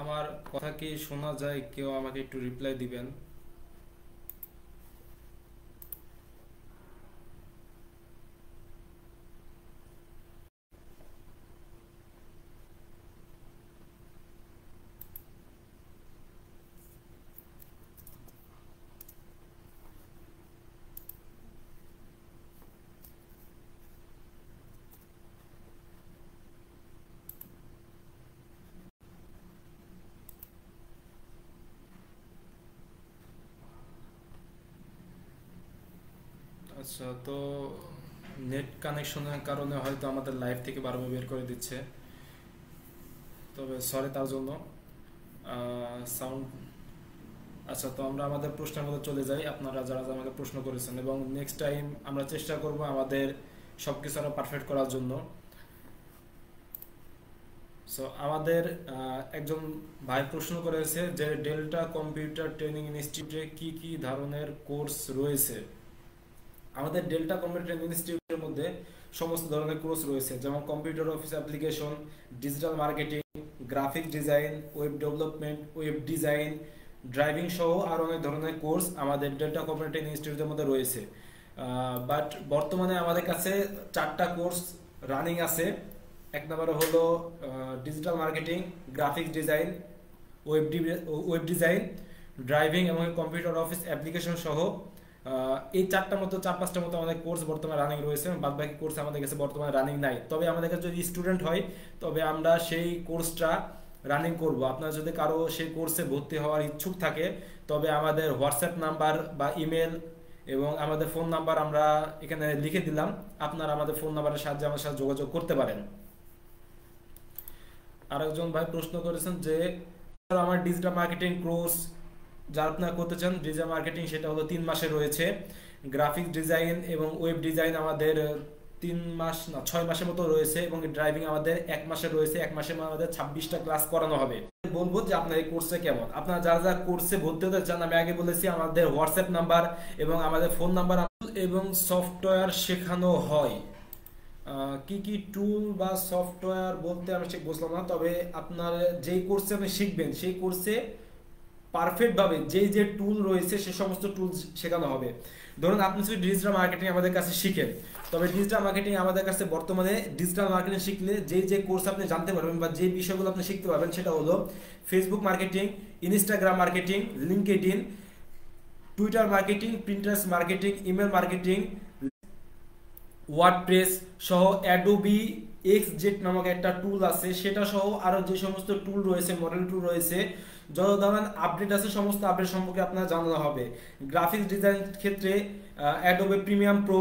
আমার কথা কি শোনা যায়? কেউ আমাকে একটু রিপ্লাই দিবেন। আচ্ছা, তো নেট কানেকশনের কারণে হয়তো আমাদের লাইভ থেকে বারবার বের করে দিচ্ছে, তবে সরি তার জন্য। সাউন্ড আচ্ছা, তো আমরা আমাদের প্রশ্নের মধ্যে চলে যাই। আপনারা যারা যারা আমাকে প্রশ্ন করেছেন, এবং নেক্সট টাইম আমরা চেষ্টা করব আমাদের সব কিছু আরও পারফেক্ট করার জন্য। সো আমাদের একজন ভাই প্রশ্ন করেছে যে ডেল্টা কম্পিউটার ট্রেনিং ইনস্টিটিউটে কি কি ধরনের কোর্স রয়েছে। আমাদের ডেল্টা কম্পিউটার ট্রেনিং ইনস্টিটিউটের মধ্যে সমস্ত ধরনের কোর্স রয়েছে, যেমন computer office application, digital marketing, graphic design, web development, web design, driving সহ আরও অনেক ধরনের কোর্স আমাদের ডেল্টা কম্পিউটার ট্রেনিং ইনস্টিটিউটের মধ্যে রয়েছে। বাট বর্তমানে আমাদের কাছে 4টা কোর্স রানিং আছে। এক নম্বরে হলো digital marketing, graphics design, web design, driving এবং কম্পিউটার অফিস অ্যাপ্লিকেশন সহ এই 4-5টা মতো আমাদের কোর্স বর্তমানে রানিং রয়েছে। বাদ বাকি কোর্স আমাদের কাছে বর্তমানে রানিং নাই। তবে আমাদের কাছে যদি স্টুডেন্ট হয় তবে আমরা সেই কোর্সটা রানিং করব। আপনার যদি কারো সেই কোর্সে ভর্তি হওয়ার ইচ্ছুক থাকে তবে আমাদের হোয়াটসঅ্যাপ নাম্বার বা ইমেল এবং আমাদের ফোন নাম্বার আমরা এখানে লিখে দিলাম। আপনারা আমাদের ফোন নাম্বারের সাহায্যে আমার সাথে যোগাযোগ করতে পারেন। আরেকজন ভাই প্রশ্ন করেছেন যে আমার ডিজিটাল মার্কেটিং কোর্স যারা আপনারা করতে চান, ডিজিটাল মার্কেটিং সেটা হলো 3 মাসে রয়েছে। গ্রাফিক ডিজাইন এবং ওয়েব ডিজাইন আমাদের 3 মাস না 6 মাসের মতো রয়েছে, এবং ড্রাইভিং আমাদের 1 মাসে রয়েছে। 1 মাসে আমাদের 26টা ক্লাস করানো হবে। বলবো যে আপনার এই কোর্সে কেমন, আপনারা যারা যারা কোর্সে ভর্তি হতে চান, আমি আগে বলেছি আমাদের হোয়াটসঅ্যাপ নাম্বার এবং আমাদের ফোন নাম্বার এবং সফটওয়্যার শেখানো হয়। কি কি টুল বা সফটওয়্যার বলতে আমি ঠিক বুঝলাম না, তবে আপনার যেই কোর্সে আপনি শিখবেন সেই কোর্সে পারফেক্টভাবে যেই যে টুল রয়েছে সে সমস্ত টুল শেখানো হবে। ধরুন আপনি যদি ডিজিটাল মার্কেটিং আমাদের কাছে শিখেন, তবে ডিজিটাল মার্কেটিং আমাদের কাছে বর্তমানে ডিজিটাল মার্কেটিং শিখলে যেই যে কোর্স আপনি জানতে পারবেন বা যে বিষয়গুলো আপনি শিখতে পারবেন সেটা হলো Facebook marketing, Instagram marketing, LinkedIn, Twitter marketing, Pinterest marketing, email marketing, WordPress সহ অ্যাডোবি এক্সজেট নামক একটা টুল আছে সেটা সহ আরো যে সমস্ত টুল রয়েছে, মডেল টুল রয়েছে, যত ধরনের আপডেট আছে সমস্ত আপডেট সম্পর্কে আপনার জানানো হবে। গ্রাফিক্স ডিজাইন ক্ষেত্রে অ্যাডোবে প্রিমিয়াম প্রো,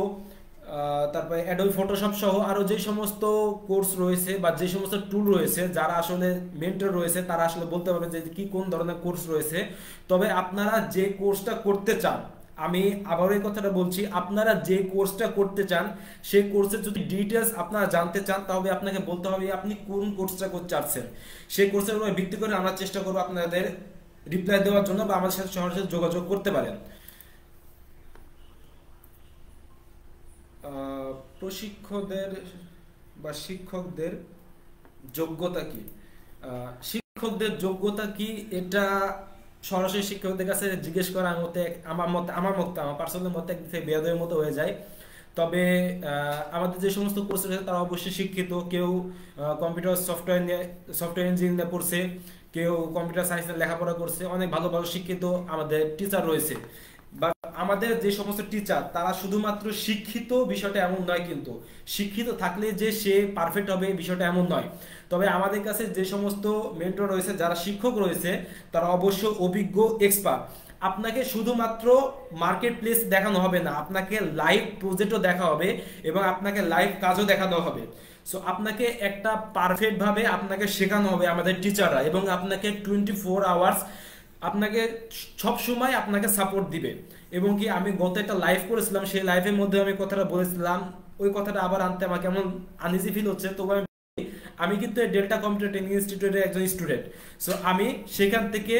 তারপরে অ্যাডোবি ফটোশপ সহ আরো যে সমস্ত কোর্স রয়েছে বা যে সমস্ত টুল রয়েছে, যারা আসলে মেন্টর রয়েছে তারা আসলে বলতে পারবে যে কি কোন ধরনের কোর্স রয়েছে। তবে আপনারা যে কোর্সটা করতে চান, আমি আবারও এই কথাটা বলছি, আপনারা যে কোর্সটা করতে চান সেই কোর্সের যদি ডিটেলস আপনারা জানতে চান তাহলে আপনাকে বলতে হবে আপনি কোন কোর্সটা করতে চাচ্ছেন। সেই কোর্সের উপর ভিত্তি করে আমরা চেষ্টা করবো আপনাদের রিপ্লাই দেওয়ার জন্য বা আমাদের সাথে সরাসরি যোগাযোগ করতে পারেন। প্রশিক্ষকদের বা শিক্ষকদের যোগ্যতা কি? শিক্ষকদের যোগ্যতা কি এটা সরাসরি শিক্ষকদের কাছে জিজ্ঞেস করার মতে আমার পার্সোনাল মতে একদিক থেকে বেয়াদবের মতো হয়ে যায়। তবে আমাদের যে সমস্ত কোর্স রয়েছে তারা অবশ্যই শিক্ষিত। কেউ কম্পিউটার সফটওয়্যার ইঞ্জিনিয়ার পড়ছে, কেউ কম্পিউটার সায়েন্স নিয়ে লেখাপড়া করছে, অনেক ভালো ভালো শিক্ষিত আমাদের টিচার রয়েছে। বা আমাদের যে সমস্ত টিচার তারা শুধুমাত্র শিক্ষিত বিষয়টা এমন নয়, কিন্তু শিক্ষিত থাকলে যে সে পারফেক্ট হবে বিষয়টা এমন নয়। তবে আমাদের কাছে যে সমস্ত মেন্টর রয়েছে, যারা শিক্ষক রয়েছে, তারা অবশ্য অভিজ্ঞ এক্সপার্ট। আপনাকে শুধুমাত্র মার্কেট প্লেস দেখানো হবে না, আপনাকে লাইভ প্রজেক্টও দেখা হবে এবং আপনাকে লাইভ কাজও দেখানো হবে। সো আপনাকে একটা পারফেক্ট ভাবে আপনাকে শেখানো হবে আমাদের টিচাররা, এবং আপনাকে 24 আওয়ার্স আপনাকে সব সময় আপনাকে সাপোর্ট দিবে। এবং কি আমি গত একটা লাইভ করেছিলাম, সেই লাইভের মধ্যে আমি কথাটা বলেছিলাম, ওই কথাটা আবার আনতে আমার কেমন আনইজি ফিল হচ্ছে। তো আমি কিন্তু ডেল্টা কম্পিউটার ট্রেনিং ইনস্টিটিউটের একজন স্টুডেন্ট। সো আমি সেখান থেকে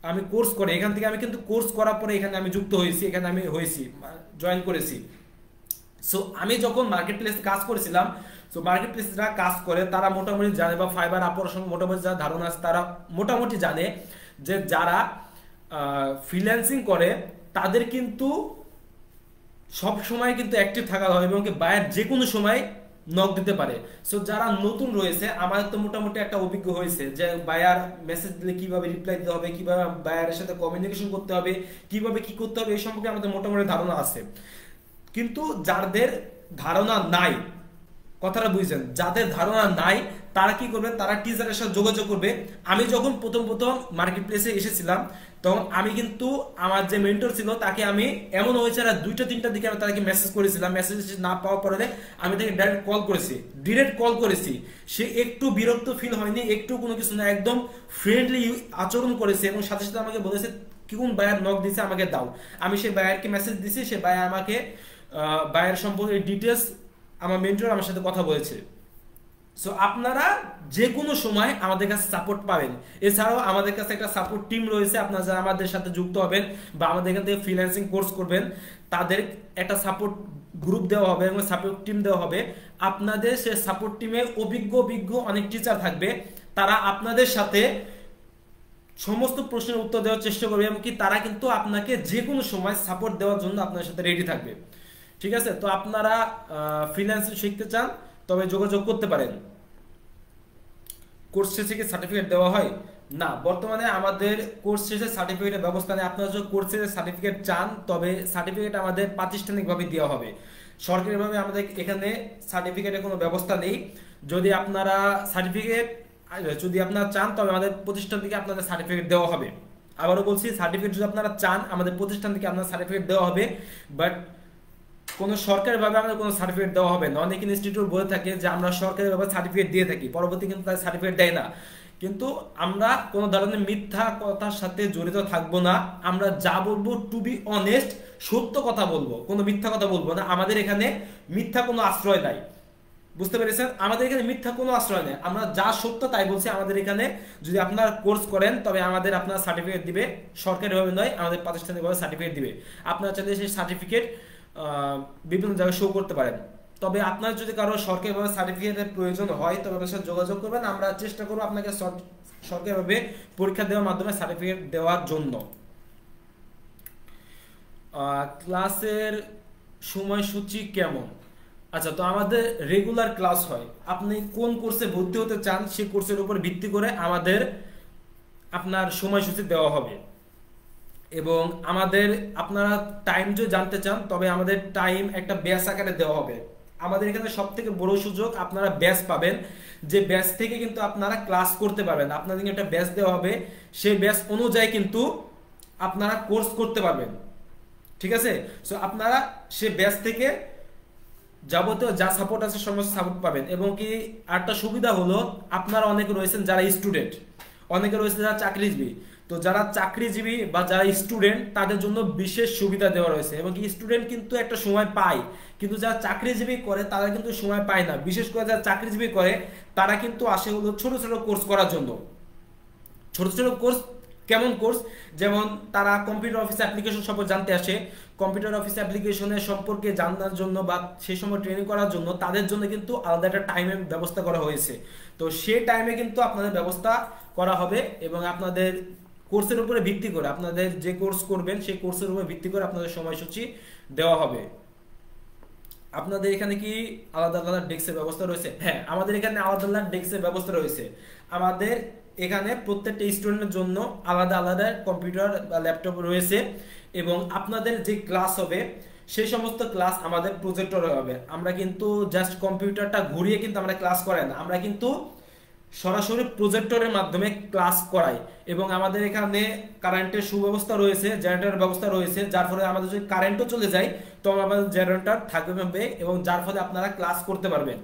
আমি কোর্স করে এখান থেকে আমি কিন্তু কোর্স করার পরে এখানে আমি যুক্ত হয়েছি, এখানে আমি হয়েছি জয়েন করেছি। সো আমি যখন মার্কেট প্লেসে কাজ করেছিলাম, সো মার্কেট প্লেসে যারা কাজ করে তারা মোটামুটি জানে, বা ফাইবার আপওয়ার্ক সঙ্গে মোটামুটি যারা ধারণা আছে তারা মোটামুটি জানে যে যারা ফ্রিল্যান্সিং করে তাদের কিন্তু সব সময় কিন্তু অ্যাক্টিভ থাকা হয় এবং কি বায়ার যে কোনো সময় নক দিতে পারে। সো যারা নতুন রয়েছে, আমাদের তো মোটামুটি একটা অভিজ্ঞ হয়েছে যে বায়ার মেসেজ দিলে কিভাবে রিপ্লাই দিতে হবে, কিভাবে বায়ারের সাথে কমিউনিকেশন করতে হবে, কিভাবে কি করতে হবে, এই সম্পর্কে আমাদের মোটামুটি ধারণা আছে। কিন্তু যাদের ধারণা নাই, কথাটা বুঝছেন, যাদের ধারণা নাই তারা কি করবে, তারা টিচারের সাথে যোগাযোগ করবে। আমি যখন প্রথম প্রথম মার্কেট প্লেসে এসেছিলাম তখন আমি কিন্তু আমার যে মেন্টর ছিল তাকে আমি, এমন হয়েছে না 2টা-3টার দিকে আমি তাকে মেসেজ করেছিলাম, মেসেজ না পাওয়ার পরে আমি তাকে ডিরেক্ট কল করেছি। সে একটু বিরক্ত ফিল হয়নি, একটু কোনো কিছু না, একদম ফ্রেন্ডলি আচরণ করেছে এবং সাথে সাথে আমাকে বলেছে কোন বায়ার নক দিছে আমাকে দাও। আমি সেই বায়ারকে মেসেজ দিছি, সে বায়ার আমাকে বায়ার সম্পর্কে ডিটেলস আমার মেন্টর আমার সাথে কথা বলেছে। সো আপনারা যে কোনো সময় আমাদের কাছে সাপোর্ট পাবেন। এছাড়াও আমাদের কাছে একটা সাপোর্ট টিম রয়েছে, আপনারা যারা আমাদের সাথে যুক্ত হবেন বা আমাদের এখান থেকে ফ্রিল্যান্সিং কোর্স করবেন তাদের একটা সাপোর্ট গ্রুপ দেওয়া হবে এবং সাপোর্ট টিম দেওয়া হবে। আপনাদের সে সাপোর্ট টিমে অভিজ্ঞ অনেক টিচার থাকবে, তারা আপনাদের সাথে সমস্ত প্রশ্নের উত্তর দেওয়ার চেষ্টা করবে এবং কি তারা কিন্তু আপনাকে যে কোনো সময় সাপোর্ট দেওয়ার জন্য আপনার সাথে রেডি থাকবে। ঠিক আছে, তো আপনারা ফ্রিল্যান্সিং শিখতে চান তবে যোগাযোগ করতে পারেন। কোর্স শেষে কি সার্টিফিকেট দেওয়া হয়? না, বর্তমানে আমাদের কোর্স শেষে সার্টিফিকেটের ব্যবস্থা নেই। আপনারা যদি কোর্স শেষে সার্টিফিকেট চান তবে সার্টিফিকেট আমাদের প্রাতিষ্ঠানিকভাবে দেওয়া হবে, সরকারিভাবে আমাদের এখানে সার্টিফিকেটের কোনো ব্যবস্থা নেই। যদি আপনারা চান তবে আমাদের প্রতিষ্ঠান থেকে আপনাদের সার্টিফিকেট দেওয়া হবে। আবারও বলছি, সার্টিফিকেট যদি আপনারা চান আমাদের প্রতিষ্ঠান থেকে আপনার সার্টিফিকেট দেওয়া হবে, বাট কোনো সরকারিভাবে আমাদের কোনো সার্টিফিকেট দেওয়া হবে না। অনেক ইনস্টিটিউট বলে থাকে যে আমরা সরকারিভাবে সার্টিফিকেট দিয়ে থাকি, পরবর্তী কিন্তু তাদের সার্টিফিকেট দেয় না। কিন্তু আমরা কোনো ধরনের মিথ্যা কথার সাথে জড়িত থাকবো না। আমরা যা বলবো টু বি অনেস্ট, সত্য কথা বলবো, কোনো মিথ্যা কথা বলবো না। আমাদের এখানে মিথ্যা কোনো আশ্রয় নাই, বুঝতে পেরেছেন? আমাদের এখানে মিথ্যা কোনো আশ্রয় নেই, আমরা যা সত্য তাই বলছি। আমাদের এখানে যদি আপনারা কোর্স করেন তবে আমাদের আপনার সার্টিফিকেট দিবে, সরকারিভাবে নয়, আমাদের প্রাতিষ্ঠানিকভাবে সার্টিফিকেট দিবে। আপনারা চাইলে সেই সার্টিফিকেট বিভিন্ন জায়গায় শো করতে পারেন। তবে আপনার যদি কারো সরকারিভাবে সার্টিফিকেটের প্রয়োজন হয় তবে আপনার সাথে যোগাযোগ করবেন, আমরা চেষ্টা করবো আপনাকে সরকারিভাবে পরীক্ষা দেওয়ার মাধ্যমে সার্টিফিকেট দেওয়ার জন্য। ক্লাসের সময়সূচি কেমন? আচ্ছা, তো আমাদের রেগুলার ক্লাস হয়। আপনি কোন কোর্সে ভর্তি হতে চান সেই কোর্সের উপর ভিত্তি করে আমাদের আপনার সময়সূচি দেওয়া হবে। এবং আমাদের আপনারা টাইম যদি জানতে চান তবে আমাদের টাইম একটা ব্যাচ আকারে দেওয়া হবে। আমাদের এখানে সব থেকে বড় সুযোগ, আপনারা ব্যাচ পাবেন, যে ব্যাচ থেকে কিন্তু আপনারা ক্লাস করতে পারবেন। আপনাদের একটা ব্যাচ দেওয়া হবে, সেই ব্যাচ অনুযায়ী কিন্তু আপনারা কোর্স করতে পারবেন। ঠিক আছে, সো আপনারা সে ব্যাচ থেকে যাবতীয় যা সাপোর্ট আছে সমস্ত সাপোর্ট পাবেন। এবং কি আরেকটা সুবিধা হলো, আপনারা অনেকে রয়েছেন যারা স্টুডেন্ট, অনেকে রয়েছে যারা চাকরিজীবী। তো যারা চাকরিজীবী বা যারা স্টুডেন্ট তাদের জন্য বিশেষ সুবিধা দেওয়া রয়েছে। এবং কি স্টুডেন্ট কিন্তু একটা সময় পায়, কিন্তু যারা চাকরিজীবী করে তারা কিন্তু সময় পায় না। বিশেষ করে যারা চাকরিজীবী করে তারা কিন্তু আসে হলো ছোট ছোট কোর্স করার জন্য। ছোট ছোট কোর্স কেমন কোর্স? যেমন তারা কম্পিউটার অফিস অ্যাপ্লিকেশন সম্পর্কে জানতে আসে, কম্পিউটার অফিস অ্যাপ্লিকেশনের সম্পর্কে জানার জন্য বা সেই সময় ট্রেনিং করার জন্য তাদের জন্য কিন্তু আলাদা একটা টাইমের ব্যবস্থা করা হয়েছে। তো সেই টাইমে কিন্তু আপনাদের ব্যবস্থা করা হবে এবং আপনাদের কোর্সের উপরে ভিত্তি করে, আপনাদের যে কোর্স করবেন সেই কোর্সের উপরে ভিত্তি করে আপনাদের সময়সূচি দেওয়া হবে। আপনাদের এখানে কি আলাদা আলাদা ডেস্কের ব্যবস্থা রয়েছে? হ্যাঁ, আমাদের এখানে আলাদা আলাদা ডেস্কের ব্যবস্থা রয়েছে। আমাদের এখানে প্রত্যেকটা স্টুডেন্টের জন্য আলাদা আলাদা কম্পিউটার বা ল্যাপটপ রয়েছে এবং আপনাদের যে ক্লাস হবে সেই সমস্ত ক্লাস আমাদের প্রজেক্টর হবে। আমরা কিন্তু জাস্ট কম্পিউটারটা ঘুরিয়ে কিন্তু আমরা ক্লাস করাই না, আমরা কিন্তু সরাসরি প্রজেক্টরের মাধ্যমে ক্লাস করাই। এবং আমাদের এখানে কারেন্টের সুব্যবস্থা রয়েছে, জেনারেটরের ব্যবস্থা রয়েছে, যার ফলে আমাদের যদি কারেন্টও চলে যায় তো আমাদের জেনারেটর থাকবে এবং যার ফলে আপনারা ক্লাস করতে পারবেন।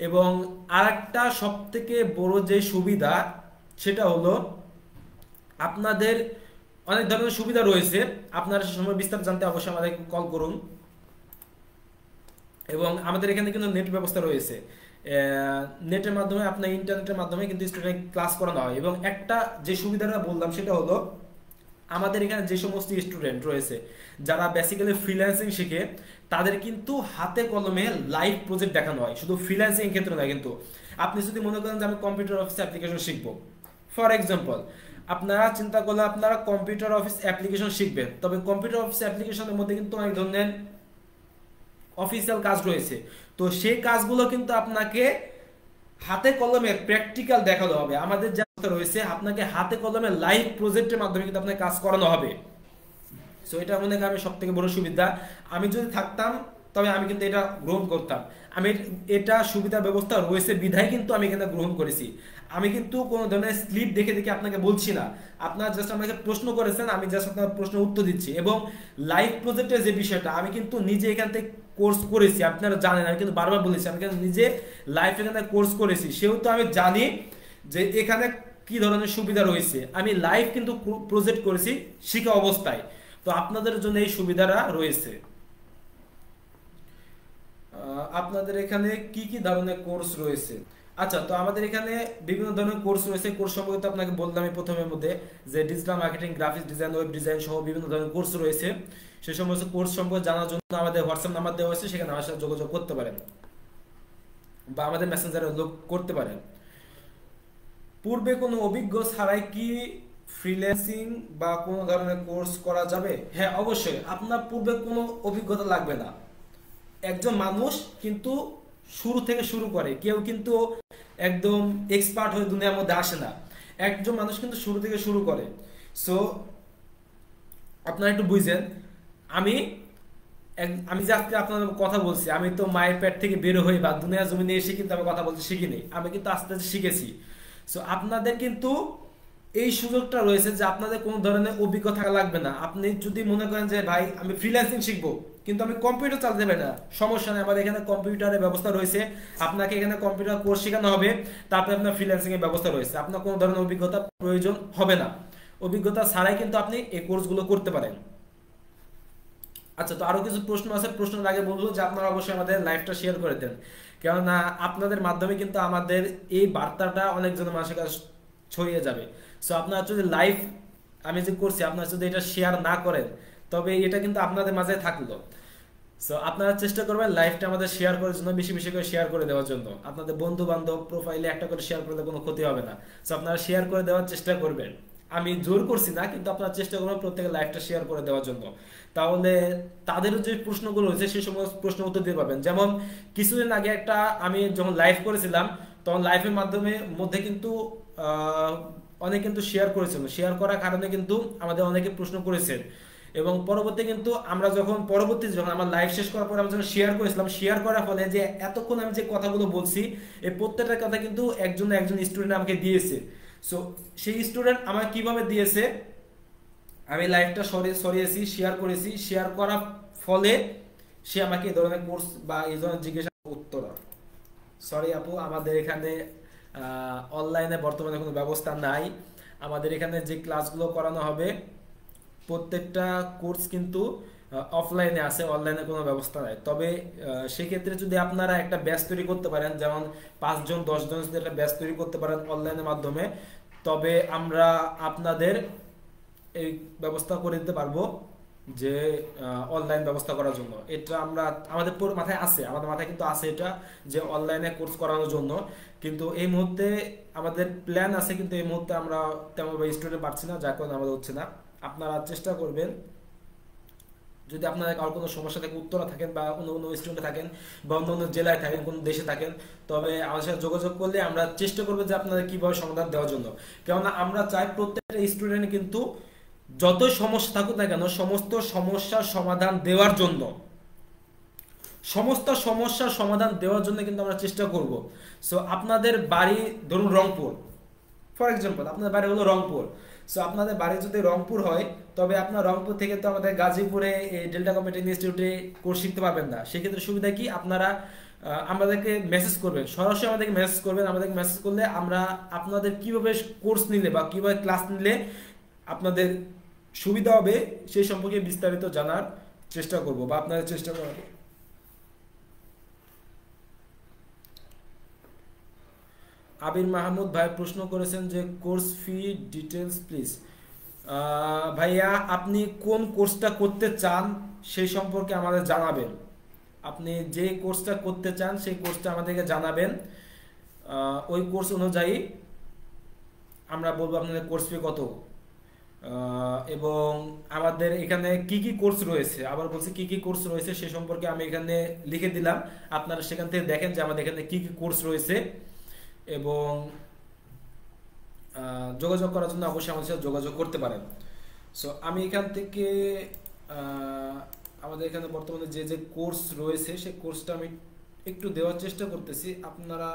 এবং আরেকটা সব থেকে বড় যে সুবিধা সেটা হলো আপনাদের অনেক ধরনের সুবিধা রয়েছে। আপনারা সে সময় বিস্তারিত জানতে অবশ্যই আমাদের কল করুন। এবং আমাদের এখানে কিন্তু নেট ব্যবস্থা রয়েছে, নেটের মাধ্যমে আপনার ইন্টারনেটের মাধ্যমে কিন্তু স্টুডেন্ট ক্লাস করানো হয়। এবং একটা যে সুবিধাটা বললাম সেটা হলো আমাদের এখানে যে সমস্ত স্টুডেন্ট রয়েছে যারা বেসিক্যালি ফ্রিল্যান্সিং শিখে, তাদের কিন্তু হাতে কলমে লাইভ প্রজেক্ট দেখানো হয়, শুধু ফ্রিল্যান্সিং ক্ষেত্রে নয়। কিন্তু আপনি যদি মনে করেন যে আমি কম্পিউটার অফিস অ্যাপ্লিকেশন শিখবো, ফর এক্সাম্পল, আপনারা চিন্তা করলে আপনারা কম্পিউটার অফিস অ্যাপ্লিকেশন শিখবেন, তবে কম্পিউটার অফিস অ্যাপ্লিকেশনের মধ্যে কিন্তু অনেক ধরনের অফিসিয়াল কাজ রয়েছে। তো সেই কাজগুলো কিন্তু আপনাকে হাতে কলমে প্র্যাকটিক্যাল দেখানো হবে। আমাদের যা রয়েছে আপনাকে হাতে কলমে লাইভ প্রজেক্টের মাধ্যমে কিন্তু আপনাকে কাজ করানো হবে। সো এটা মনে করি আমি সব থেকে বড় সুবিধা। আমি যদি থাকতাম তবে আমি কিন্তু এটা গ্রহণ করতাম। আমি এটা সুবিধা ব্যবস্থা রয়েছে বিধায় কিন্তু আমি এখানে গ্রহণ করেছি। আমি কিন্তু কোনো ধরনের স্লিপ দেখে দেখে আপনাকে বলছি না, আপনারা জাস্ট আমাকে প্রশ্ন করেছেন, আমি জাস্ট আপনার প্রশ্নের উত্তর দিচ্ছি। এবং লাইভ প্রজেক্টের যে বিষয়টা, আমি কিন্তু নিজে এখান থেকে কোর্স করেছি, আপনারা জানেন, আমি কিন্তু বারবার বলেছি আমি কিন্তু নিজে লাইভ এখানে কোর্স করেছি, সেহেতু আমি জানি যে এখানে কি ধরনের সুবিধা রয়েছে। আমি লাইভ কিন্তু প্রজেক্ট করেছি শিখা অবস্থায়, তো আপনাদের জন্য এই সুবিধাটা রয়েছে। আপনাদের এখানে কি কি ধরনের কোর্স রয়েছে? আচ্ছা, তো আমাদের এখানে বিভিন্ন ধরনের কোর্স রয়েছে। কোর্স সম্পর্কে তো আপনাকে বললাম আমি প্রথমের মধ্যে, যে digital marketing, graphics design, web design সহ বিভিন্ন ধরনের কোর্স রয়েছে। সেই সমস্ত কোর্স সম্পর্কে জানার জন্য আমাদের হোয়াটসঅ্যাপ নাম্বার দেওয়া হয়েছে, সেখানে আমার সাথে যোগাযোগ করতে পারেন বা আমাদের মেসেঞ্জারে লোক করতে পারেন। পূর্বে কোনো অভিজ্ঞ ছাড়াই কি ফ্রিল্যান্সিং বা কোনো ধরনের কোর্স করা যাবে? হ্যাঁ, অবশ্যই। আপনার পূর্বে কোনো অভিজ্ঞতা লাগবে না। একজন মানুষ কিন্তু শুরু থেকে শুরু করে, কেউ কিন্তু একদম এক্সপার্ট হয়ে দুনিয়ার মধ্যে আসে না। একজন মানুষ কিন্তু শুরু থেকে শুরু করে। সো আপনারা একটু বুঝেন, আমি আমি যে আজকে আপনাদের কথা বলছি, আমি তো মায়ের পেট থেকে বের হই বা দুনিয়ার জমিনে এসে কিন্তু আমি কথা বলতে শিখিনি, আমি কিন্তু আস্তে আস্তে শিখেছি। সো আপনাদের কিন্তু এই সুযোগটা রয়েছে যে আপনাদের কোনো ধরনের অভিজ্ঞতা থাকা লাগবে না। আপনি যদি মনে করেন যে ভাই আমি ফ্রিল্যান্সিং শিখবো কিন্তু আমি কম্পিউটার চালাতে পারি না, সমস্যা নেই, আমাদের এখানে কম্পিউটারের ব্যবস্থা রয়েছে। আপনাকে এখানে কম্পিউটার কোর্স শেখানো হবে, তারপরে আপনার ফ্রিল্যান্সিং এর ব্যবস্থা রয়েছে। আপনার কোনো ধরনের অভিজ্ঞতা প্রয়োজন হবে না, অভিজ্ঞতা ছাড়াই কিন্তু আপনি এই কোর্সগুলো করতে পারেন। আচ্ছা, তো আরো কিছু প্রশ্ন আছে, প্রশ্নের আগে বলবো যে আপনারা অবশ্যই আমাদের লাইভটা শেয়ার করে দেন, কেননা আপনাদের মাধ্যমে কিন্তু আমাদের এই বার্তাটা অনেকজন মানুষের কাছে ছড়িয়ে যাবে। সো আপনারা যদি লাইভ আমি যে করছি আপনারা যদি এটা শেয়ার না করেন, তবে এটা কিন্তু আপনাদের মাঝে থাকলো। সো আপনারা চেষ্টা করবেন লাইভটা আমাদের শেয়ার করার জন্য, বেশি বেশি করে শেয়ার করে দেওয়ার জন্য। আপনাদের বন্ধু বান্ধব প্রোফাইলে একটা করে শেয়ার করলে কোনো ক্ষতি হবে না। সো আপনারা শেয়ার করে দেওয়ার চেষ্টা করবেন, আমি জোর করছি না, কিন্তু আপনারা চেষ্টা করবেন প্রত্যেকে লাইভটা শেয়ার করে দেওয়ার জন্য। তাহলে তাদের যে প্রশ্নগুলো রয়েছে সেই সমস্ত প্রশ্ন উত্তর দিতে পারবেন। যেমন কিছুদিন আগে একটা আমি যখন লাইভ করেছিলাম, তখন লাইভের মাধ্যমে মধ্যে কিন্তু অনেক কিন্তু শেয়ার করেছিল, শেয়ার করার কারণে কিন্তু আমাদের অনেকে প্রশ্ন করেছেন। এবং পরবর্তী কিন্তু আমরা যখন আমার লাইভ শেষ করার পর আমরা যখন শেয়ার করেছিলাম, শেয়ার করার ফলে যে এতক্ষণ আমি যে কথাগুলো বলছি এই প্রত্যেকটা কথা কিন্তু একজন স্টুডেন্ট আমাকে দিয়েছে। সো সেই স্টুডেন্ট আমাকে কিভাবে দিয়েছে, আমি লাইভটা সরিয়েছি, শেয়ার করেছি, শেয়ার করার ফলে সে আমাকে এই ধরনের কোর্স বা এই ধরনের জিজ্ঞাসা উত্তর। সরি আপু, আমাদের এখানে অনলাইনে বর্তমানে কোনো ব্যবস্থা নাই। আমাদের এখানে যে ক্লাসগুলো করানো হবে প্রত্যেকটা কোর্স কিন্তু অফলাইনে আছে, অনলাইনে কোনো ব্যবস্থা নাই। তবে সেক্ষেত্রে যদি আপনারা একটা ব্যাচ তৈরি করতে পারেন, যেমন 5 জন 10 জন যদি একটা ব্যাচ তৈরি করতে পারেন অনলাইনের মাধ্যমে, তবে আমরা আপনাদের এই ব্যবস্থা করে দিতে পারবো যে অনলাইন ব্যবস্থা করার জন্য। এটা আমরা আমাদের মাথায় আছে, আমাদের মাথায় কিন্তু আছে এটা যে অনলাইনে কোর্স করানোর জন্য। কিন্তু এই মুহূর্তে আমাদের প্ল্যান আছে, কিন্তু এই মুহূর্তে আমরা তেমন স্টুডেন্ট পাচ্ছি না, যার কারণে আমাদের হচ্ছে না। আপনারা চেষ্টা করবেন, যদি আপনাদের কারো কোনো সমস্যা থাকে, উত্তরা থাকেন বা অন্য কোনো স্টুডেন্ট থাকেন বা অন্য অন্য জেলায় থাকেন, কোনো দেশে থাকেন, তবে আমাদের সাথে যোগাযোগ করলে আমরা চেষ্টা করবো যে আপনাদের কিভাবে সমাধান দেওয়ার জন্য। কেননা আমরা চাই প্রত্যেকটা স্টুডেন্ট কিন্তু যতই সমস্যা থাকুক না কেন সমস্ত সমস্যার সমাধান দেওয়ার জন্য, সমস্ত সমস্যার সমাধান দেওয়ার জন্য কিন্তু আমরা চেষ্টা করব। সো আপনাদের বাড়ি ধরুন রংপুর, ফর এক্সাম্পল আপনাদের বাড়ি হলো রংপুর। সো আপনাদের বাড়ি যদি রংপুর হয়, তবে আপনার রংপুর থেকে তো আমাদের গাজীপুরে এই ডেল্টা কম্পিউটিং ইনস্টিটিউটে কোর্স শিখতে পারবেন না। সেক্ষেত্রে সুবিধা কি, আপনারা আমাদেরকে মেসেজ করবেন, সরাসরি আমাদেরকে মেসেজ করবেন। আমাদেরকে মেসেজ করলে আমরা আপনাদের কিভাবে কোর্স নিলে বা কিভাবে ক্লাস নিলে আপনাদের সুবিধা হবে সেই সম্পর্কে বিস্তারিত জানার চেষ্টা করব বা আপনাদের চেষ্টা করব। আবির মাহমুদ ভাই প্রশ্ন করেছেন যে কোর্স ফি ডিটেলস প্লিজ। ভাইয়া আপনি কোন কোর্সটা করতে চান সেই সম্পর্কে আমাদের জানাবেন। আপনি যে কোর্সটা করতে চান সেই কোর্সটা আমাদেরকে জানাবেন। ওই কোর্স অনুযায়ী আমরা বলবো আপনাদের কোর্স ফি কত, এবং আমাদের এখানে কি কি কোর্স রয়েছে, আবার বলছি কি কি কোর্স রয়েছে সে সম্পর্কে আমি এখানে লিখে দিলাম। আপনারা সেখান থেকে দেখেন যে আমাদের এখানে কি কি কোর্স রয়েছে, এবং যোগাযোগ করার জন্য অবশ্যই আমাদের সাথে যোগাযোগ করতে পারেন। সো আমি এখান থেকে আমাদের এখানে বর্তমানে যে যে কোর্স রয়েছে সেই কোর্সটা আমি একটু দেওয়ার চেষ্টা করতেছি। আপনারা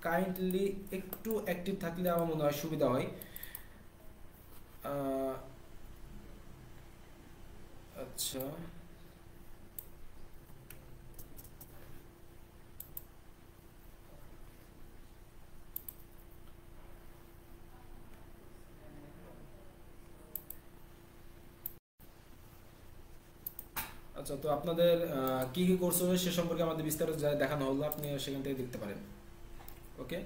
কাইন্ডলি একটু অ্যাক্টিভ থাকলে আমার মনে হয় সুবিধা হয়। আচ্ছা, আচ্ছা, তো আপনাদের কি কি কোর্স রয়েছে সে সম্পর্কে আমাদের বিস্তারিত দেখানো হলো, আপনি সেখান থেকে দেখতে পারেন। ওকে।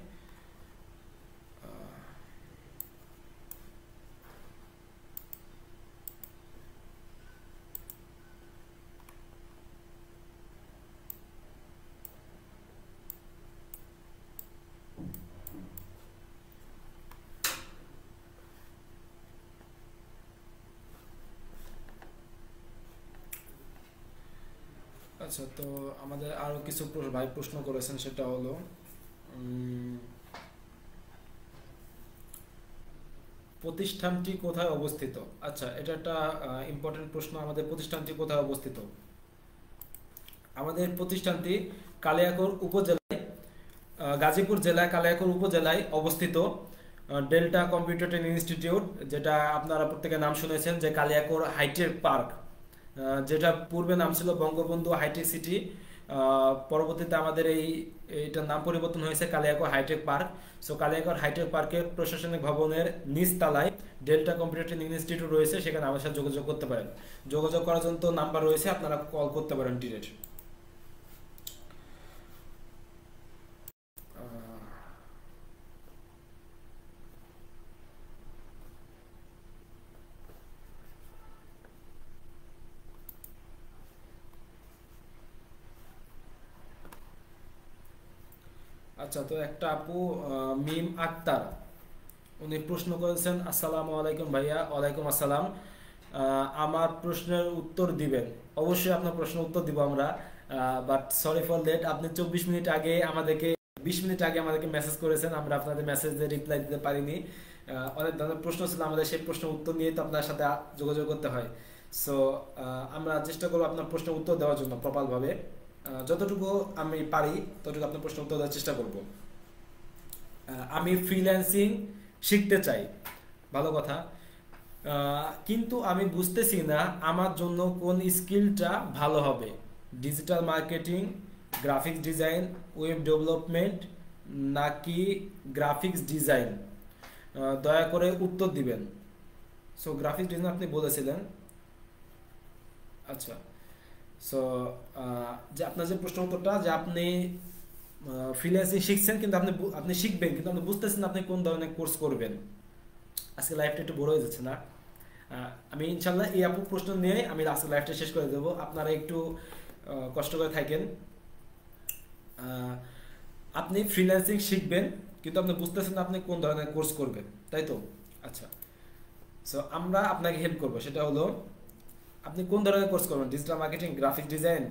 আচ্ছা, তো আমাদের আরো কিছু ভাই প্রশ্ন করেছেন, সেটা হলো প্রতিষ্ঠানটি কোথায় অবস্থিত। আচ্ছা, এটা একটা ইম্পর্টেন্ট প্রশ্ন। আমাদের প্রতিষ্ঠানটি কোথায় অবস্থিত? আমাদের প্রতিষ্ঠানটি কালিয়াকৈর উপজেলায়, গাজীপুর জেলায় কালিয়াকৈর উপজেলায় অবস্থিত। ডেল্টা কম্পিউটার ট্রেনিং ইনস্টিটিউট, যেটা আপনারা প্রত্যেকে নাম শুনেছেন যে কালিয়াকৈর হাইটেক পার্ক, যেটা পূর্বে নাম ছিল বঙ্গবন্ধু হাইটেক সিটি। পরবর্তীতে আমাদের এইটার নাম পরিবর্তন হয়েছে Kaliakair hi-tech park. So Kaliakair hi-tech পার্কের প্রশাসনিক ভবনের নিচতলায় ডেল্টা কম্পিউটার ট্রেনিং ইনস্টিটিউট রয়েছে, সেখানে আমাদের সাথে যোগাযোগ করতে পারেন। যোগাযোগ করার জন্য তো নাম্বার রয়েছে, আপনারা কল করতে পারেন ডিরেক্ট। আচ্ছা, তো একটা আপু মিম আক্তার, উনি প্রশ্ন করেছেন, আসসালামু আলাইকুম ভাইয়া। ওয়ালাইকুম আসসালাম। আমার প্রশ্নের উত্তর দিবেন? অবশ্যই আপনার প্রশ্নের উত্তর দিব আমরা, বাট সরি ফর লেট। আপনি 24 মিনিট আগে আমাদেরকে 20 মিনিট আগে আমাদেরকে মেসেজ করেছেন, আমরা আপনাদের মেসেজে রিপ্লাই দিতে পারিনি। অনেক ধরনের প্রশ্ন ছিল আমাদের, সেই প্রশ্নের উত্তর নিয়ে তো আপনার সাথে যোগাযোগ করতে হয়। সো আমরা চেষ্টা করবো আপনার প্রশ্নের উত্তর দেওয়ার জন্য প্রপারভাবে। যতটুকু আমি পারি ততটুকু আপনার প্রশ্নের উত্তর দেওয়ার চেষ্টা করব। আমি ফ্রিল্যান্সিং শিখতে চাই, ভালো কথা, কিন্তু আমি বুঝতেছি না আমার জন্য কোন স্কিলটা ভালো হবে। Digital marketing, graphics design, web development নাকি গ্রাফিক্স ডিজাইন? দয়া করে উত্তর দিবেন। সো গ্রাফিক্স ডিজাইন আপনি বলেছিলেন। আচ্ছা, সো যে আপনার যে প্রশ্ন উত্তরটা, যে আপনি ফ্রিল্যান্সিং শিখছেন কিন্তু আপনি শিখবেন কিন্তু আপনি বুঝতেছেন আপনি কোন ধরনের কোর্স করবেন। আজকে লাইফটা একটু বড় হয়ে যাচ্ছে না? আমি ইনশাল্লাহ এই আপু প্রশ্ন নিয়ে আমি আজকে লাইফটা শেষ করে দেবো। আপনারা একটু কষ্ট করে থাকেন। আপনি ফ্রিল্যান্সিং শিখবেন কিন্তু আপনি বুঝতেছেন না আপনি কোন ধরনের কোর্স করবেন, তাই তো? আচ্ছা, সো আমরা আপনাকে হেল্প করবো। সেটা হলো আপনি কোন ধরনের কোর্স করবেন, ডিজিটাল মার্কেটিং, গ্রাফিক ডিজাইন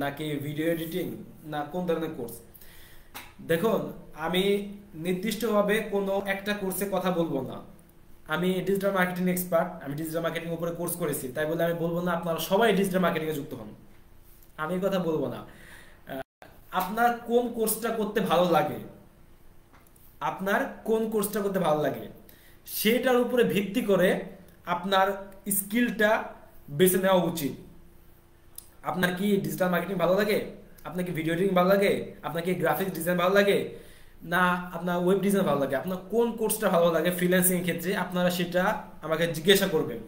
নাকি ভিডিও এডিটিং, না কোন ধরনের কোর্স? দেখুন, আমি নির্দিষ্টভাবে কোনো একটা কোর্সে কথা বলবো না। আমি ডিজিটাল মার্কেটিং এক্সপার্ট, আমি ডিজিটাল মার্কেটিং উপরে কোর্স করেছি, তাই বলে আমি বলবো না আপনারা সবাই ডিজিটাল মার্কেটিংয়ে যুক্ত হন, আমি কথা বলবো না। আপনার কোন কোর্সটা করতে ভালো লাগে, আপনার কোন কোর্সটা করতে ভালো লাগে সেটার উপরে ভিত্তি করে আপনার স্কিলটা বেছে নেওয়া উচিত। আপনার কি ডিজিটাল মার্কেটিং ভালো লাগে, আপনার কি ভিডিও এডিটিং ভালো লাগে, আপনার কি গ্রাফিক্স ডিজাইন ভালো লাগে, না আপনার ওয়েব ডিজাইন ভালো লাগে, আপনার কোন কোর্সটা ভালো লাগে ফ্রিল্যান্সিং এর ক্ষেত্রে আপনারা সেটা আমাকে জিজ্ঞাসা করবেন।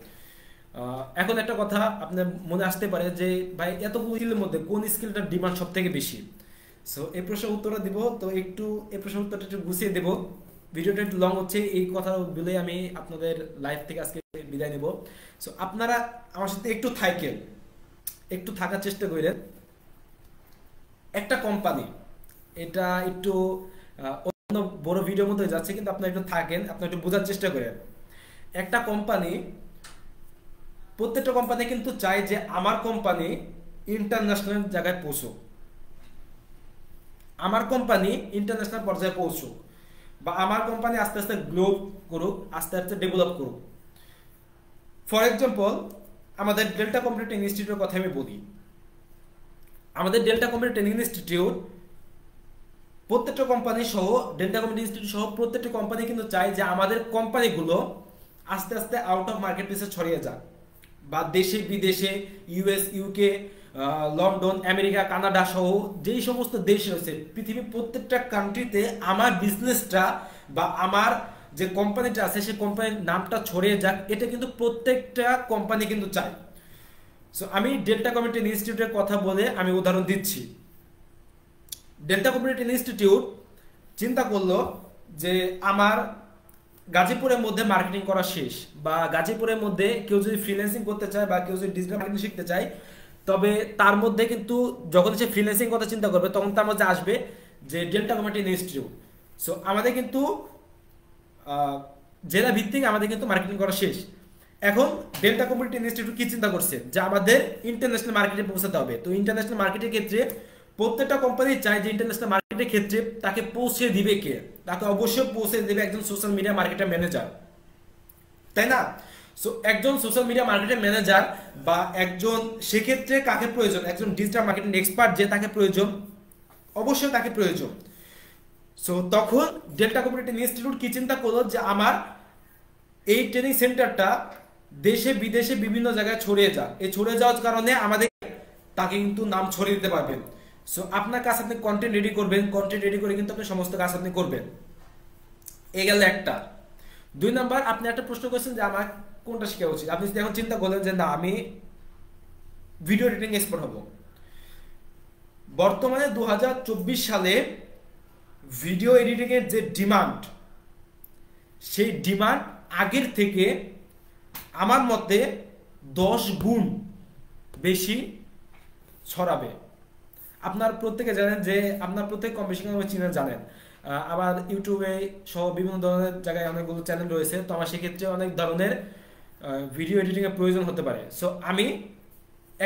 এখন একটা কথা আপনার মনে আসতে পারে যে ভাই এতগুলো স্কিলের মধ্যে কোন স্কিলটার ডিমান্ড সব থেকে বেশি? সো এই প্রশ্নের উত্তরটা দিব, তো একটু এই প্রশ্নের উত্তরটা একটু গুছিয়ে দেব। ভিডিওটা একটু লং হচ্ছে, এই কথা বলে আমি আপনাদের লাইভ থেকে আজকে বিদায় নিব। সো আপনারা আমার সাথে একটু থাকেন, একটু থাকার চেষ্টা করেন। একটা কোম্পানি, এটা একটু অন্য বড় ভিডিওর মধ্যে যাচ্ছে, কিন্তু আপনারা একটু থাকেন, আপনারা একটু বোঝার চেষ্টা করেন। একটা কোম্পানি, প্রত্যেকটা কোম্পানি কিন্তু চায় যে আমার কোম্পানি ইন্টারন্যাশনাল জায়গায় পৌঁছুক, আমার কোম্পানি ইন্টারন্যাশনাল পর্যায়ে পৌঁছুক, বা আমার কোম্পানি আস্তে আস্তে গ্রো করুক, আস্তে আস্তে ডেভেলপ করুক। ফর এক্সাম্পল, আমাদের ডেল্টা কম্পিউটার ইনস্টিটিউটের কথা আমি বলি। আমাদের ডেল্টা কম্পিউটার ট্রেনিং ইনস্টিটিউট প্রত্যেকটা কোম্পানি সহ, ডেল্টা কম্পিউটার ইনস্টিটিউট সহ প্রত্যেকটা কোম্পানি কিন্তু চায় যে আমাদের কোম্পানিগুলো আস্তে আস্তে আউট অফ মার্কেট প্লেসে ছড়িয়ে যাক, বা দেশে বিদেশে, US, UK, London, America, Canada সহ যেই সমস্ত দেশ রয়েছে পৃথিবীর প্রত্যেকটা কান্ট্রিতে আমার বিজনেসটা বা আমার যে কোম্পানিটা আছে সেই কোম্পানির নামটা ছড়িয়ে যাক, এটা কিন্তু প্রত্যেকটা কোম্পানি কিন্তু চায়। সো আমি ডেল্টা কম্পিউটার ইনস্টিটিউটের কথা বলে আমি উদাহরণ দিচ্ছি। ডেল্টা কম্পিউটার ইনস্টিটিউট চিন্তা করলো যে আমার গাজীপুরের মধ্যে মার্কেটিং করা শেষ, বা গাজীপুরের মধ্যে কেউ যদি ফ্রিল্যান্সিং করতে চায় বা কেউ যদি ডিজিটাল মার্কেটিং শিখতে চায়, তবে তার মধ্যে কিন্তু যখন সে ফ্রিল্যান্সিং কথা চিন্তা করবে তখন তার মধ্যে আসবে যে ডেল্টা কম্পিউটার ইনস্টিটিউট। সো আমাদের কিন্তু জেলা ভিত্তিক আমাদের কিন্তু মার্কেটিং করা শেষ। এখন ডেল্টা কম্পিউটার ইনস্টিটিউট কি চিন্তা করছে যে আমাদের ইন্টারন্যাশনাল মার্কেটে পৌঁছাতে হবে। তো ইন্টারন্যাশনাল মার্কেটের ক্ষেত্রে প্রত্যেকটা কোম্পানি চায় যে ইন্টারন্যাশনাল মার্কেটের ক্ষেত্রে তাকে পৌঁছে দিবে কে? তাকে অবশ্যই পৌঁছে দেবে একজন সোশ্যাল মিডিয়া মার্কেটার ম্যানেজার, তাই না? সো একজন সোশ্যাল মিডিয়া মার্কেটের ম্যানেজার বা একজন, সেক্ষেত্রে কাকে প্রয়োজন? একজন ডিজিটাল মার্কেটিং এক্সপার্ট, যে তাকে প্রয়োজন, অবশ্যই তাকে প্রয়োজন। সো তখন ডেল্টা কম্পিউটার ইনস্টিটিউট কি চিন্তা করলো যে আমার এই ট্রেনিং সেন্টারটা দেশে বিদেশে বিভিন্ন জায়গায় ছড়িয়ে যাক। এই ছড়িয়ে যাওয়ার কারণে আমাদের তাকে কিন্তু নাম ছড়িয়ে দিতে পারবেন। সো আপনার কাছে আপনি কন্টেন্ট রেডি করবেন, কন্টেন্ট রেডি করে কিন্তু আপনি সমস্ত কাজ আপনি করবেন। এই গেল একটা। 2 নাম্বার, আপনি একটা প্রশ্ন করেছেন যে আমার কোনটা শেখা উচিত। আপনি যদি এখন চিন্তা করলেন যে না আমি ভিডিও এডিটিং এক্সপার্ট হব, বর্তমানে 2024 সালে ভিডিও এডিটিং এর যে ডিমান্ড, সেই ডিমান্ড আগের থেকে আমার মতে 10 গুণ বেশি ছড়াবে। আপনার প্রত্যেকে জানেন যে, আপনার প্রত্যেক কম বেশি চিনেন জানেন, আমার ইউটিউবে সহ বিভিন্ন ধরনের জায়গায় অনেকগুলো চ্যানেল রয়েছে। তো আমার সেক্ষেত্রে অনেক ধরনের ভিডিও এডিটিং এর প্রয়োজন হতে পারে। সো আমি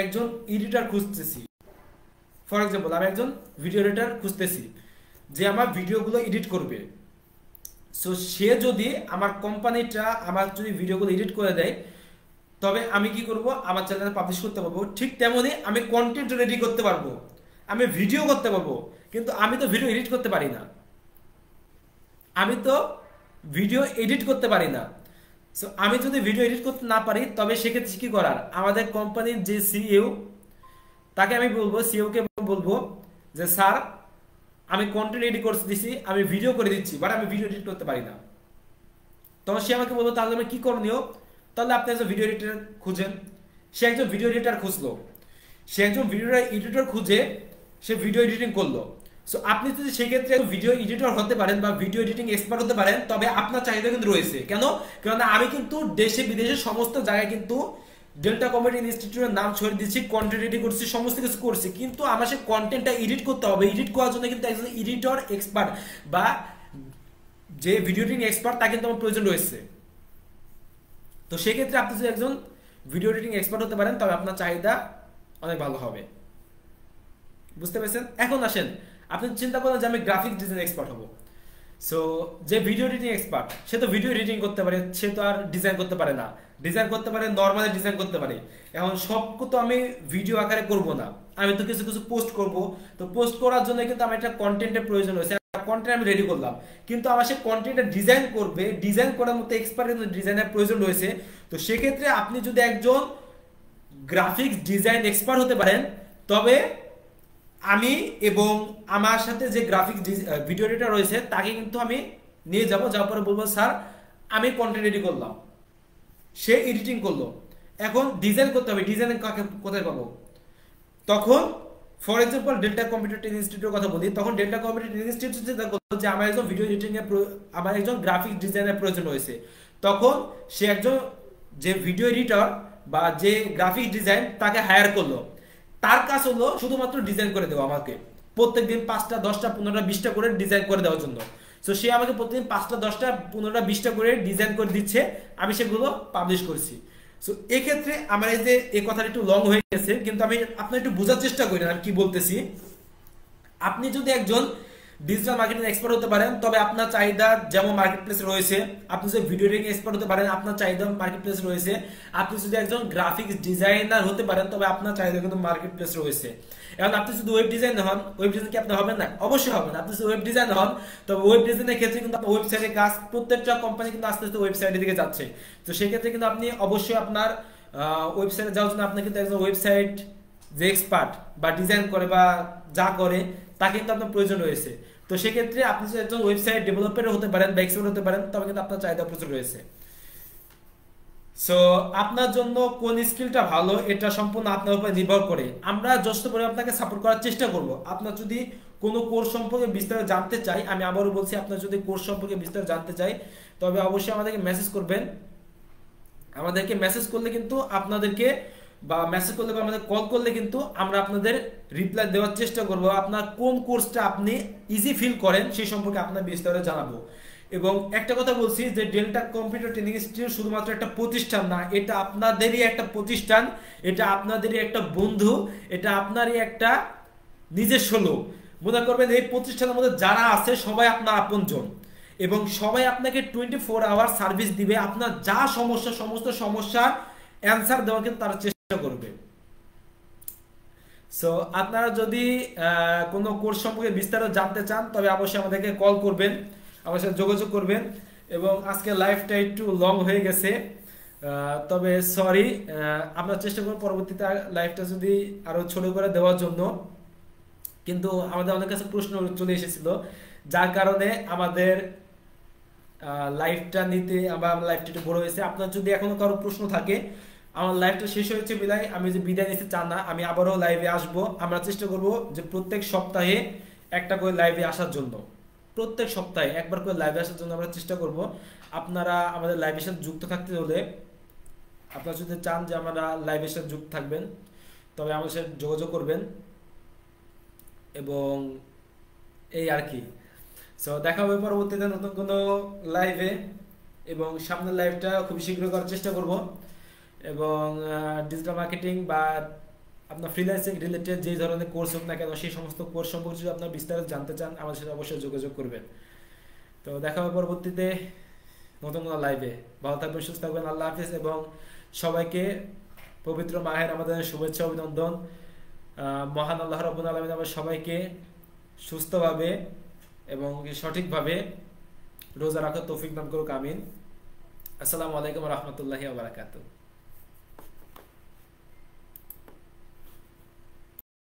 একজন এডিটর খুঁজতেছি। ফর এক্সাম্পল, আমি একজন ভিডিও এডিটর খুঁজতেছি যে আমার ভিডিওগুলো এডিট করবে। সো সে যদি আমার কোম্পানিটা আমার যদি ভিডিওগুলো এডিট করে দেয়, তবে আমি কি করব? আমার চ্যানেলে পাবলিশ করতে পারবো। ঠিক তেমনি আমি কন্টেন্ট রেডি করতে পারবো, আমি ভিডিও করতে পারবো, কিন্তু আমি তো ভিডিও এডিট করতে পারি না, আমি তো ভিডিও এডিট করতে পারি না। সো আমি যদি ভিডিও এডিট করতে না পারি, তবে সেক্ষেত্রে কি করার? আমাদের কোম্পানির যে সিইও, তাকে আমি বলবো, সিইওকে বলবো যে স্যার আমি কন্টেন্ট এডিট করে দিচ্ছি, আমি ভিডিও করে দিচ্ছি, বাট আমি ভিডিও এডিট করতে পারি না। তখন সে আমাকে বলবো তাহলে আমি কি করণীয়? তাহলে আপনি একজন ভিডিও এডিটর খুঁজেন। সে একজন ভিডিও এডিটর খুঁজলো, সে একজন ভিডিও এডিটর খুঁজে সে ভিডিও এডিটিং করলো। সো আপনি যদি সেক্ষেত্রে ভিডিও এডিটর হতে পারেন বা ভিডিও এডিটিং এক্সপার্ট হতে পারেন, তবে আপনার চাহিদা কিন্তু রয়েছে। কেননা আমি কিন্তু দেশে বিদেশে সমস্ত জায়গায় কিন্তু ডেল্টা কম্পিউটার ইনস্টিটিউটের নাম ছড়িয়ে দিচ্ছি, কন্টেন্ট রেডি করছি, সমস্ত কিছু করছি, কিন্তু আমার সেই কন্টেন্টটা এডিট করতে হবে। এডিট করার জন্য কিন্তু একজন এডিটর এক্সপার্ট বা যে ভিডিও এডিটিং এক্সপার্ট, তা কিন্তু আমার প্রয়োজন রয়েছে। তো সেক্ষেত্রে আপনি যদি একজন ভিডিও এডিটিং এক্সপার্ট হতে পারেন, তবে আপনার চাহিদা অনেক ভালো হবে। বুঝতে পেরেছেন? এখন আসেন, আপনি চিন্তা করেন যে আমি গ্রাফিক ডিজাইন এক্সপার্ট হব। সো যে ভিডিও এডিটিং এক্সপার্ট, সে তো ভিডিও এডিটিং করতে পারে, সে তো আর ডিজাইন করতে পারে না। ডিজাইন করতে পারে, নর্মালি ডিজাইন করতে পারে। এখন সব তো আমি ভিডিও আকারে করব না, আমি তো কিছু কিছু পোস্ট করব। তো পোস্ট করার জন্য কিন্তু আমার একটা কন্টেন্টের প্রয়োজন হয়েছে, কন্টেন্ট আমি রেডি করলাম, কিন্তু আমার সেই কন্টেন্টটা ডিজাইন করবে, ডিজাইন করার মতো এক্সপার্ট ডিজাইনের প্রয়োজন রয়েছে। তো সেক্ষেত্রে আপনি যদি একজন গ্রাফিক্স ডিজাইন এক্সপার্ট হতে পারেন, তবে আমি এবং আমার সাথে যে গ্রাফিক্স ভিডিও এডিটর রয়েছে তাকে কিন্তু আমি নিয়ে যাব, যাওয়ার পরে বলবো স্যার আমি কন্টেন্ট রেডি করলাম, সে এডিটিং করলো। এখন ডিজাইন করতে হবে, ডিজাইন কাকে কোথায় পাবো? তখন ফর এক্সাম্পল ডেল্টা কম্পিউটার ইনস্টিটিউটের কথা বলি, তখন ডেল্টা কম্পিউটার ইনস্টিটিউট যে আমার একজন ভিডিও এডিটিং এর, আমার একজন গ্রাফিক ডিজাইনের প্রয়োজন রয়েছে। তখন সে একজন যে ভিডিও এডিটর বা যে গ্রাফিক ডিজাইন তাকে হায়ার করলো, তার কাজ হলো শুধুমাত্র ডিজাইন করে দেওয়া আমাকে প্রত্যেকদিন 5টা 10টা 15টা 20টা করে ডিজাইন করে দেওয়ার জন্য। সো সে আমাকে প্রতিদিন 5টা 10টা 15টা 20টা করে ডিজাইন করে দিচ্ছে, আমি সেগুলো পাবলিশ করছি। সো এক্ষেত্রে আমার এই যে এই কথাটা একটু লং হয়ে গেছে, কিন্তু আমি আপনার একটু বোঝার চেষ্টা করি আমি কি বলতেছি। আপনি যদি একজন ডিজিটাল মার্কেটিং এক্সপার্ট হতে পারেন, তবে আপনার চাহিদা যেমন মার্কেট প্লেস রয়েছে। আপনি যদি ভিডিও এডিটিং এক্সপার্ট হতে পারেন, আপনার চাহিদা মার্কেট প্লেস রয়েছে। আপনি যদি একজন গ্রাফিক্স ডিজাইনার হতে পারেন, তবে আপনার চাহিদা কিন্তু মার্কেট প্লেস রয়েছে। এখন আপনি যদি ওয়েব ডিজাইন হন, ওয়েব ডিজাইন কি আপনি হবেন না? অবশ্যই হবেন। আপনি যদি ওয়েব ডিজাইন হন, তবে ওয়েব ডিজাইনের ক্ষেত্রে কিন্তু আপনার ওয়েবসাইটের কাজ, প্রত্যেকটা কোম্পানি কিন্তু আস্তে আস্তে ওয়েবসাইটের দিকে যাচ্ছে। তো সেক্ষেত্রে কিন্তু আপনি অবশ্যই আপনার ওয়েবসাইটে যাওয়ার জন্য আপনার কিন্তু একজন ওয়েবসাইট যে এক্সপার্ট বা ডিজাইন করে বা যা করে তা কিন্তু আপনার প্রয়োজন রয়েছে। তো সেক্ষেত্রে আপনি যদি একজন ওয়েবসাইট ডেভেলপার হতে পারেন বা এক্সপার্ট হতে পারেন, তবে কিন্তু আপনার চাহিদা প্রচুর রয়েছে। সো আপনার জন্য কোন স্কিলটা ভালো এটা সম্পূর্ণ আপনার উপর নির্ভর করে। আমরা যথেষ্ট পরিমাণে আপনাকে সাপোর্ট করার চেষ্টা করব। আপনার যদি কোনো কোর্স সম্পর্কে বিস্তারিত জানতে চাই, আমি আবারও বলছি, আপনার যদি কোর্স সম্পর্কে বিস্তারিত জানতে চাই, তবে অবশ্যই আমাদেরকে মেসেজ করবেন। আমাদেরকে মেসেজ করলে কিন্তু আপনাদেরকে, বা মেসেজ করলে বা আমাদের কল করলে কিন্তু আমরা আপনাদের রিপ্লাই দেওয়ার চেষ্টা করব। আপনার কোন কোর্সটা আপনি ইজি ফিল করেন সেই সম্পর্কে আপনার বিস্তারিত জানাবো। এবং একটা কথা বলছি যে ডেল্টা কম্পিউটার ট্রেনিং ইনস্টিটিউট শুধুমাত্র একটা প্রতিষ্ঠান না, এটা আপনাদেরই একটা প্রতিষ্ঠান, এটা আপনাদেরই একটা বন্ধু, এটা আপনারই একটা নিজস্ব লোক। মনে করবেন এই প্রতিষ্ঠানের মধ্যে যারা আছে সবাই আপনার আপনজন, এবং সবাই আপনাকে 24 আওয়ার সার্ভিস দিবে। আপনার যা সমস্যা, সমস্ত সমস্যার অ্যান্সার দেওয়ার কিন্তু তারা চেষ্টা করবে। সো আপনারা যদি কোনো কোর্স সম্পর্কে বিস্তারিত জানতে চান, তবে অবশ্যই আমাদেরকে কল করবেন, আমার সাথে যোগাযোগ করবেন। এবং আজকে লাইভটা একটু লং হয়ে গেছে, তবে সরি, আমরা চেষ্টা করব পরবর্তীতে লাইভটা যদি আরো ছোট করে দেওয়ার জন্য। কিন্তু আমাদের অনেক কাছে প্রশ্ন চলে এসেছিল, যার কারণে আমাদের লাইভটা নিতে আমার লাইভটা একটু বড় হয়েছে। আপনার যদি এখনো কারো প্রশ্ন থাকে, আমার লাইভটা শেষ হয়েছে বিদায় আমি যে বিদায় নিতে চান না, আমি আবারও লাইভে আসব। আমরা চেষ্টা করব যে প্রত্যেক সপ্তাহে একটা করে লাইভে আসার জন্য, প্রত্যেক সপ্তাহে একবার করে লাইভে আসার জন্য আমরা চেষ্টা করব। আপনারা আমাদের লাইভের সাথে যুক্ত থাকতে হলে, আপনারা যদি চান যে আমরা লাইভের সাথে যুক্ত থাকবেন, তবে আমাদের সাথে যোগাযোগ করবেন। এবং এই আর কি। সো দেখা হবে পরবর্তীতে নতুন কোনো লাইভে, এবং সামনের লাইভটা খুব শীঘ্র করার চেষ্টা করব। এবং ডিজিটাল মার্কেটিং বা আপনার ফ্রিল্যান্সিং রিলেটেড যে ধরনের কোর্স হোক না কেন, সেই সমস্ত কোর্স সম্পর্কে যদি আপনার বিস্তারিত জানতে চান, আমাদের সাথে অবশ্যই যোগাযোগ করবেন। তো দেখা হবে পরবর্তীতে নতুন কোনো লাইভে। ভালো থাকবেন, সুস্থ থাকবেন, আল্লাহ হাফিজ। এবং সবাইকে পবিত্র মাহের আমাদের শুভেচ্ছা, অভিনন্দন। মহান আল্লাহ রাব্বুল আলামিন আমাদের সবাইকে সুস্থভাবে এবং সঠিকভাবে রোজা রাখার তৌফিক দান করুক, আমিন। আসসালামু আলাইকুম ওয়া রাহমাতুল্লাহি ওয়া বারাকাতুহু।